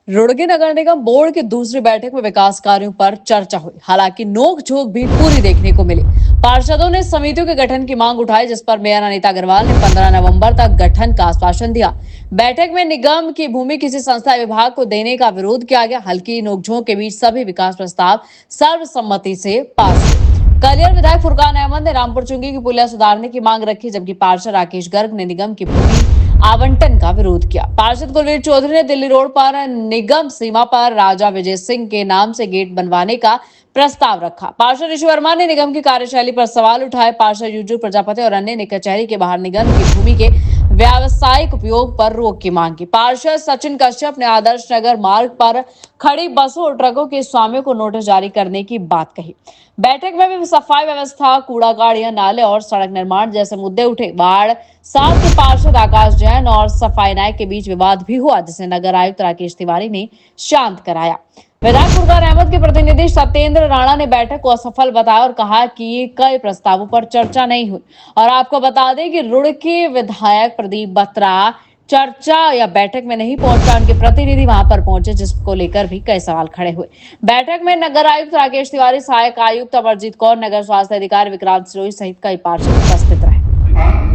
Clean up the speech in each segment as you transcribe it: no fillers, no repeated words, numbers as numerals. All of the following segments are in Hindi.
रुड़की नगर निगम बोर्ड की दूसरी बैठक में विकास कार्यों पर चर्चा हुई। हालांकि नोक-झोंक भी पूरी देखने को मिली। पार्षदों ने समितियों के गठन की मांग उठाई, जिस पर मेयर अनीता अग्रवाल ने 15 नवंबर तक गठन का आश्वासन दिया। बैठक में निगम की भूमि किसी संस्था या विभाग को देने का विरोध किया गया। हल्की नोकझोंक के बीच सभी विकास प्रस्ताव सर्वसम्मति से पास हुए। कलियर विधायक फुरकान अहमद ने रामपुर चुंगी की पुलिया सुधारने की मांग रखी, जबकि पार्षद राकेश गर्ग ने निगम की भूमि आवंटन का विरोध किया। पार्षद कुलवीर चौधरी ने दिल्ली रोड पर निगम सीमा पर राजा विजय सिंह के नाम से गेट बनवाने का प्रस्ताव रखा। पार्षद ऋषि वर्मा ने निगम की कार्यशैली पर सवाल उठाए। पार्षद यूजू प्रजापति और अन्य ने कचहरी के बाहर निगम की भूमि के व्यावसायिक उपयोग पर रोक की मांग की। पार्षद सचिन कश्यप ने आदर्श नगर मार्ग पर खड़ी बसों और ट्रकों के स्वामियों को नोटिस जारी करने की बात कही। बैठक में भी सफाई व्यवस्था, कूड़ा गाड़ियां, नाले और सड़क निर्माण जैसे मुद्दे उठे। वार्ड 7 के पार्षद आकाश जैन और सफाई नायक के बीच विवाद भी हुआ, जिसे नगर आयुक्त राकेश तिवारी ने शांत कराया। विधायक फुरकान अहमद के प्रतिनिधि सत्येंद्र राणा ने बैठक को असफल बताया और कहा कि कई प्रस्तावों पर चर्चा नहीं हुई। और आपको बता दें कि रुड़की विधायक प्रदीप बत्रा चर्चा या बैठक में नहीं पहुंचा। उनके प्रतिनिधि वहां पर पहुंचे, जिसको लेकर भी कई सवाल खड़े हुए। बैठक में नगर आयुक्त राकेश तिवारी, सहायक आयुक्त अमरजीत कौर, नगर स्वास्थ्य अधिकारी विक्रांत सिरोही सहित कई पार्षद उपस्थित रहे।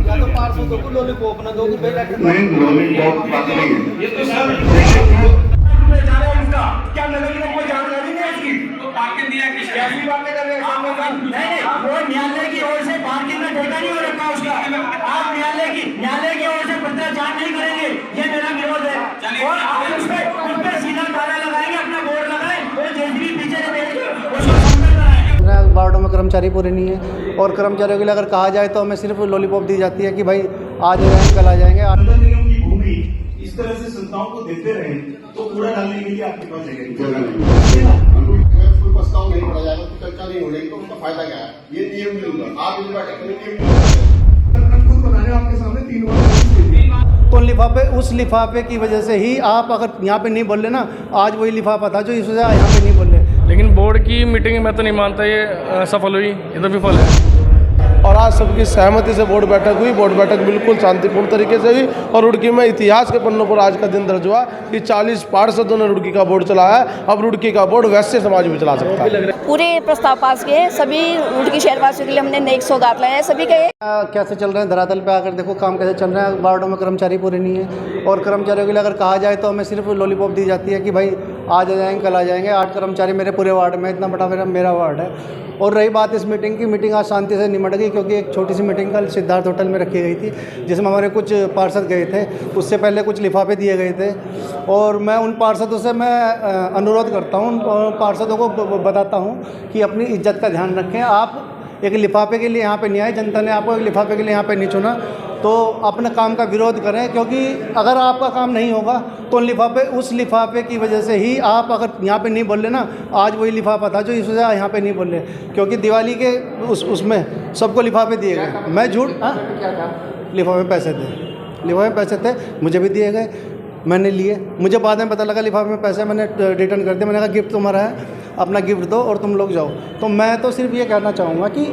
या तो पार्षदों को लॉलीपॉप ना दो कि नहीं, लॉलीपॉप बात नहीं है। ये तो सब क्या नगर निगम को जानकारी नहीं है इसकी? तो पार्किंग दिया किसने? कैसी बातें कर रहे हैं सामने साहब? नहीं, वो न्यायालय की ओर से पार्किंग में डेटा नहीं हो रखा उसका। आप न्यायालय की ओर से पत्राचार नहीं करेंगे, ये मेरा विरोध है। और आप उस पे सीधा ताला लगाएंगे, अपना बोर्ड लगाएं और जेसीबी पीछे से भेज के उसको संपर्क कराएं। वार्डों में कर्मचारी पूरे नहीं है और कर्मचारियों के लिए अगर कहा जाए तो हमें सिर्फ लॉलीपॉप दी जाती है कि भाई आज आ जाएंगे, कल आ जाएंगे। नगर निगम की भूमि इस तरह से संस्थाओं को देते रहे तो कूड़ा डालने के लिए आपके पास जगह नहीं। कोई प्रस्ताव नहीं पड़ा जाएगा, चर्चा नहीं हो रही तो उसका फायदा क्या है? ये नियम नहीं होगा। आप इस बैठक में नियम खुद बनाने आपके सामने 3 बार तो लिफाफे, उस लिफाफे की वजह से ही आप अगर यहाँ पे नहीं बोल रहे ना, आज वही लिफाफा था जो इस वजह यहाँ पे नहीं बोल रहे। लेकिन बोर्ड की मीटिंग मैं तो नहीं मानता ये सफल हुई, ये तो विफल है। और आज सबकी सहमति से बोर्ड बैठक हुई। बोर्ड बैठक बिल्कुल शांतिपूर्ण तरीके से हुई और रुड़की में इतिहास के पन्नों पर आज का दिन दर्ज हुआ कि 40 पार्षदों ने रुड़की का बोर्ड चलाया है। अब रुड़की का बोर्ड वैश्य समाज भी चला सकता है। पूरे प्रस्ताव पास किए, सभी रुड़की शहरवासियों के लिए हमने नई सौगात लाए हैं। सभी के कैसे चल रहे हैं धरातल पे आकर देखो काम कैसे चल रहा है। वार्डों में कर्मचारी पूरे नहीं है और कर्मचारियों के लिए अगर कहा जाए तो हमें सिर्फ लॉलीपॉप दी जाती है कि भाई आज आ जाएंगे, कल आ जाएंगे। 8 कर्मचारी मेरे पूरे वार्ड में, इतना बड़ा मेरा वार्ड है। और रही बात इस मीटिंग की, मीटिंग आज शांति से निमट गई क्योंकि एक छोटी सी मीटिंग कल सिद्धार्थ होटल में रखी गई थी, जिसमें हमारे कुछ पार्षद गए थे। उससे पहले कुछ लिफाफे दिए गए थे और मैं उन पार्षदों से मैं अनुरोध करता हूँ, पार्षदों को बताता हूँ कि अपनी इज्जत का ध्यान रखें। आप एक लिफाफे के लिए यहाँ पे नहीं आए, जनता ने आपको एक लिफाफे के लिए यहाँ पे नहीं चुना, तो अपने काम का विरोध करें। क्योंकि अगर आपका काम नहीं होगा तो उस लिफाफे की वजह से ही आप अगर यहाँ पे नहीं बोल रहे ना, आज वही लिफाफा था जो इस वजह यहाँ पे नहीं बोल रहे। क्योंकि दिवाली के उसमें सबको लिफाफे दिए गए। मैं झूठ, लिफाफे पैसे थे, लिफाफे पैसे थे, मुझे भी दिए गए, मैंने लिए। मुझे बाद में पता लगा लिफाफे में पैसे मैंने रिटर्न कर दिया। मैंने कहा गिफ्ट तुम्हारा है, अपना गिफ्ट दो और तुम लोग जाओ। तो मैं तो सिर्फ ये कहना चाहूँगा कि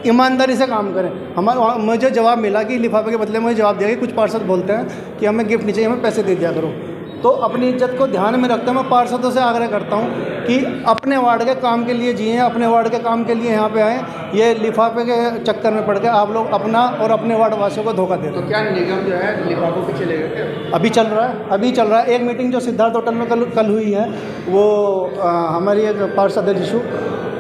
ईमानदारी से काम करें। मुझे जवाब मिला कि लिफाफे के बदले मुझे जवाब दिया कि कुछ पार्षद बोलते हैं कि हमें गिफ्ट नहीं चाहिए, हमें पैसे दे दिया करो। तो अपनी इज्जत को ध्यान में रखते हुए मैं पार्षदों से आग्रह करता हूँ कि अपने वार्ड के काम के लिए जिए, अपने वार्ड के काम के लिए यहाँ पे आएँ। ये लिफाफे के चक्कर में पड़ के आप लोग अपना और अपने वार्ड वासियों को धोखा दे रहे हैं। तो क्या निगम जो है लिफाफों पे चले गए? अभी चल रहा है। एक मीटिंग जो सिद्धार्थ होटल में कल हुई है, वो हमारी एक पार्षद ऋषु,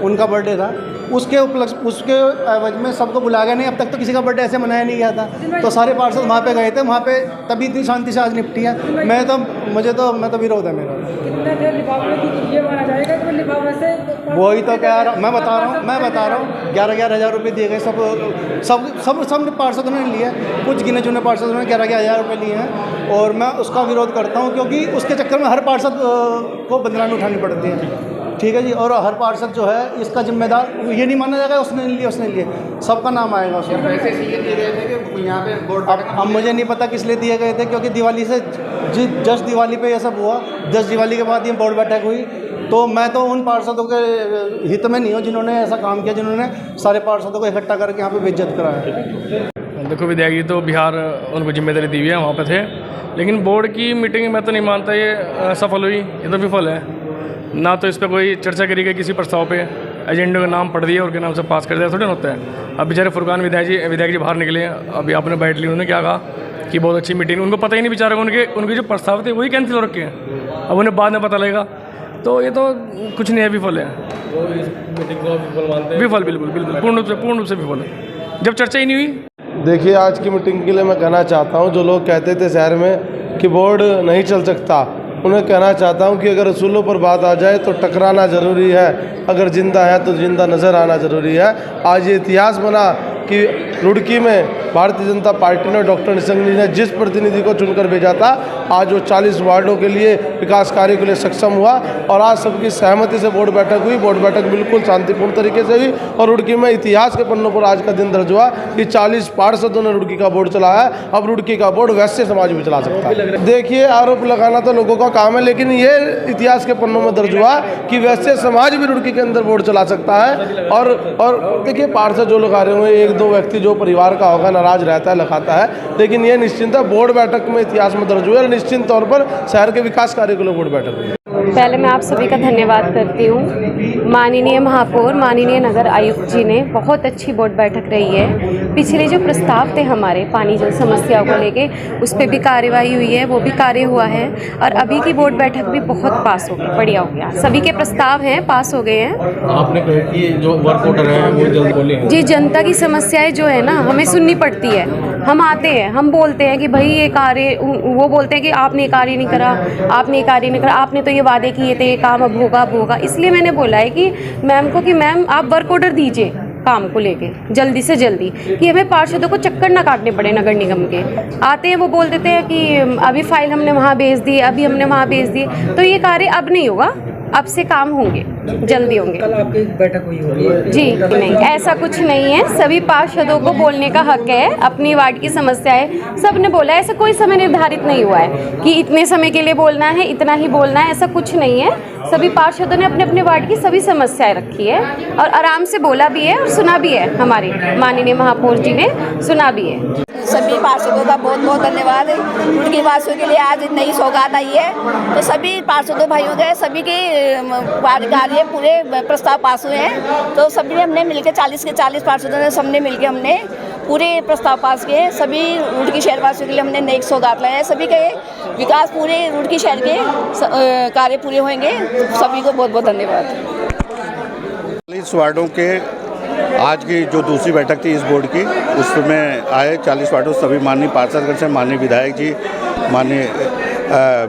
उनका बर्थडे था। उसके एवज में सबको बुलाया गया नहीं। अब तक तो किसी का बर्थडे ऐसे मनाया नहीं गया था, तो सारे पार्षद वहाँ पे गए थे। वहाँ पे तभी इतनी शांति से आज निपटी है। मैं तो विरोध है मेरा। वही तो कह रहा हूँ, मैं बता रहा हूँ 11,000 हज़ार रुपये दिए गए। सब पार्षदों ने लिए, कुछ गिने चुने पार्षदों ने 11,000 हज़ार रुपये लिए हैं। और मैं उसका विरोध करता हूँ क्योंकि उसके चक्कर में हर पार्षद को बदनामी उठानी पड़ती है। ठीक है जी। और हर पार्षद जो है इसका जिम्मेदार ये नहीं माना जाएगा उसने लिए, सबका नाम आएगा उसमें। पैसे इसलिए दिए गए थे कि यहाँ पे बोर्ड अब मुझे नहीं पता किस लिए दिए गए थे, क्योंकि दिवाली से जस्ट दिवाली पे ये सब हुआ। जस्ट दिवाली के बाद ये बोर्ड बैठक हुई। तो मैं तो उन पार्षदों के हित में नहीं हूँ जिन्होंने ऐसा काम किया, जिन्होंने सारे पार्षदों को इकट्ठा करके यहाँ पे बेइज्जत कराया। देखो विधायक जी तो बिहार उनको जिम्मेदारी दी हुई है, वहाँ पे थे, लेकिन बोर्ड की मीटिंग मैं तो नहीं मानता ये सफल हुई, ये तो विफल है। ना तो इस पर कोई चर्चा करी गई किसी प्रस्ताव पे, एजेंडे का नाम पढ़ दिया और के नाम से पास कर दिया, थोड़ा होता है। अब बेचारे फुरकान विधायक जी बाहर निकले, अभी आपने बैठ ली, उन्होंने क्या कहा कि बहुत अच्छी मीटिंग, उनको पता ही नहीं बेचारे, उनके जो प्रस्ताव थे वही कैंसिल हो रखे हैं, अब उन्हें बाद में पता लगेगा, तो ये तो कुछ नहीं है, विफल है। विफल बिल्कुल पूर्ण रूप से विफल है, जब चर्चा ही नहीं हुई। देखिए, आज की मीटिंग के लिए मैं कहना चाहता हूँ, जो लोग कहते थे शहर में कि बोर्ड नहीं चल सकता, उन्हें कहना चाहता हूँ कि अगर असूलों पर बात आ जाए तो टकराना ज़रूरी है, अगर जिंदा है तो जिंदा नज़र आना ज़रूरी है। आज ये इतिहास बना कि रुड़की में भारतीय जनता पार्टी ने डॉक्टर निशंक ने जिस प्रतिनिधि को चुनकर भेजा था, आज वो 40 वार्डों के लिए विकास कार्यों के लिए सक्षम हुआ और आज सबकी सहमति से बोर्ड बैठक हुई। बोर्ड बैठक बिल्कुल शांतिपूर्ण तरीके से हुई और रुड़की में इतिहास के पन्नों पर आज का दिन दर्ज हुआ कि 40 पार्षदों ने रुड़की का बोर्ड चलाया। अब रुड़की का बोर्ड वैश्य समाज भी चला सकता है। देखिए, आरोप लगाना तो लोगों का काम है, लेकिन ये इतिहास के पन्नों में दर्ज हुआ कि वैश्य समाज भी रुड़की के अंदर बोर्ड चला सकता है। और देखिए, पार्षद जो लोग आ रहे होंगे, 1-2 व्यक्ति जो परिवार का होगा नाराज रहता है, लिखाता है, लेकिन ये निश्चिंत है, बोर्ड बैठक में इतिहास में दर्ज हुआ और निश्चित तौर पर शहर के विकास कार्य के लिए बोर्ड बैठक हुई। पहले मैं आप सभी का धन्यवाद करती हूँ। माननीय महापौर, माननीय नगर आयुक्त जी ने बहुत अच्छी बोर्ड बैठक रही है। पिछले जो प्रस्ताव थे हमारे पानी जल समस्याओं को लेके, उस पर भी कार्यवाही हुई है, वो भी कार्य हुआ है और अभी की बोर्ड बैठक भी बहुत पास हो गई, बढ़िया हो गया। सभी के प्रस्ताव हैं, पास हो गए हैं। आपने कहा कि जो वर्क ऑर्डर है वो जल्द बोलें। जी, जनता की समस्याएं जो है ना हमें सुननी पड़ती है। हम आते हैं, हम बोलते हैं कि भाई ये कार्य, वो बोलते हैं कि आपने ये कार्य नहीं करा, आपने ये कार्य नहीं करा, आपने तो ये वादे किए थे, ये काम अब होगा। इसलिए मैंने बोला है कि मैम को कि मैम आप वर्क ऑर्डर दीजिए काम को लेके जल्दी से जल्दी, कि हमें पार्षदों को चक्कर ना काटने पड़े। नगर निगम के आते हैं, वो बोल देते हैं कि अभी फाइल हमने वहाँ भेज दी, अभी हमने वहाँ भेज दी, तो ये कार्य अब नहीं होगा, अब से काम होंगे, जल्दी होंगे। कल आपकी बैठक हुई होगी? जी नहीं, ऐसा कुछ नहीं है। सभी पार्षदों को बोलने का हक है, अपनी वार्ड की समस्याएं सबने बोला है। ऐसा कोई समय निर्धारित नहीं हुआ है कि इतने समय के लिए बोलना है, इतना ही बोलना है, ऐसा कुछ नहीं है। सभी पार्षदों ने अपने अपने वार्ड की सभी समस्याएं रखी है और आराम से बोला भी है और सुना भी है। हमारे माननीय महापौर जी ने सुना भी है। सभी पार्षदों का बहुत बहुत धन्यवाद। रुड़की वासियों के लिए आज नई सौगात आई है, तो सभी पार्षदों भाइयों के सभी के कार्य पूरे प्रस्ताव पास हुए हैं। तो सभी ने हमने मिलकर 40 के 40 पार्षदों ने सबने मिलकर हमने पूरे प्रस्ताव पास किए। सभी रुड़की शहरवासियों के लिए हमने नई सौगात लाए हैं। सभी के विकास, पूरे रुड़की शहर के कार्य पूरे होंगे। सभी को बहुत बहुत धन्यवाद। 40 वार्डों के आज की जो दूसरी बैठक थी इस बोर्ड की, उसमें आए 40 वार्डों सभी माननीय पार्षदगण से, माननीय विधायक जी, माननीय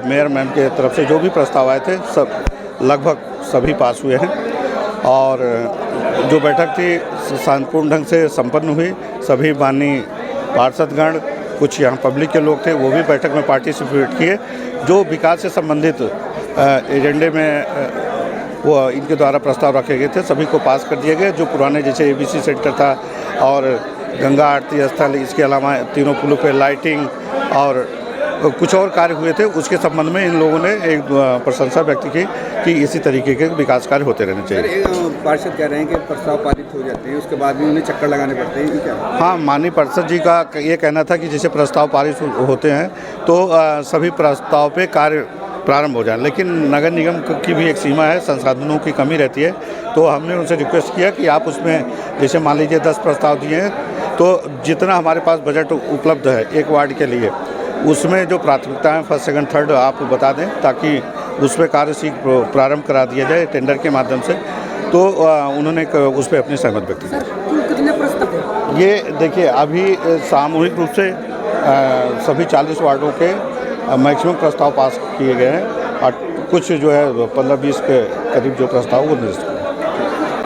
मेयर मैम के तरफ से जो भी प्रस्ताव आए थे, सब लगभग सभी पास हुए हैं। और जो बैठक थी शांतिपूर्ण ढंग से संपन्न हुई। सभी माननीय पार्षदगण, कुछ यहाँ पब्लिक के लोग थे, वो भी बैठक में पार्टिसिपेट किए। जो विकास से संबंधित एजेंडे में वो इनके द्वारा प्रस्ताव रखे गए थे, सभी को पास कर दिए गए। जो पुराने जैसे ABC सेक्टर था और गंगा आरती स्थल, इसके अलावा तीनों पुलों पे लाइटिंग और कुछ और कार्य हुए थे, उसके संबंध में इन लोगों ने एक प्रशंसा व्यक्त की कि इसी तरीके के विकास कार्य होते रहने चाहिए। पार्षद कह रहे हैं कि प्रस्ताव पारित हो जाते हैं, उसके बाद भी उन्हें चक्कर लगाने पड़ते हैं, क्या? हाँ, माननीय पार्षद जी का ये कहना था कि जैसे प्रस्ताव पारित होते हैं तो सभी प्रस्ताव पे कार्य प्रारंभ हो जाए, लेकिन नगर निगम की भी एक सीमा है, संसाधनों की कमी रहती है। तो हमने उनसे रिक्वेस्ट किया कि आप उसमें जैसे मान लीजिए 10 प्रस्ताव दिए हैं, तो जितना हमारे पास बजट उपलब्ध है एक वार्ड के लिए, उसमें जो प्राथमिकता है फर्स्ट, सेकंड, थर्ड आप बता दें, ताकि उस पर कार्य शीघ्र प्रारंभ करा दिया जाए टेंडर के माध्यम से। तो उन्होंने उस पर अपनी सहमति व्यक्त की। कितने प्रस्ताव? ये देखिए, अभी सामूहिक रूप से सभी 40 वार्डों के मैक्सिमम प्रस्ताव पास किए गए हैं और कुछ जो है 15-20 के करीब जो प्रस्ताव वो निरस्त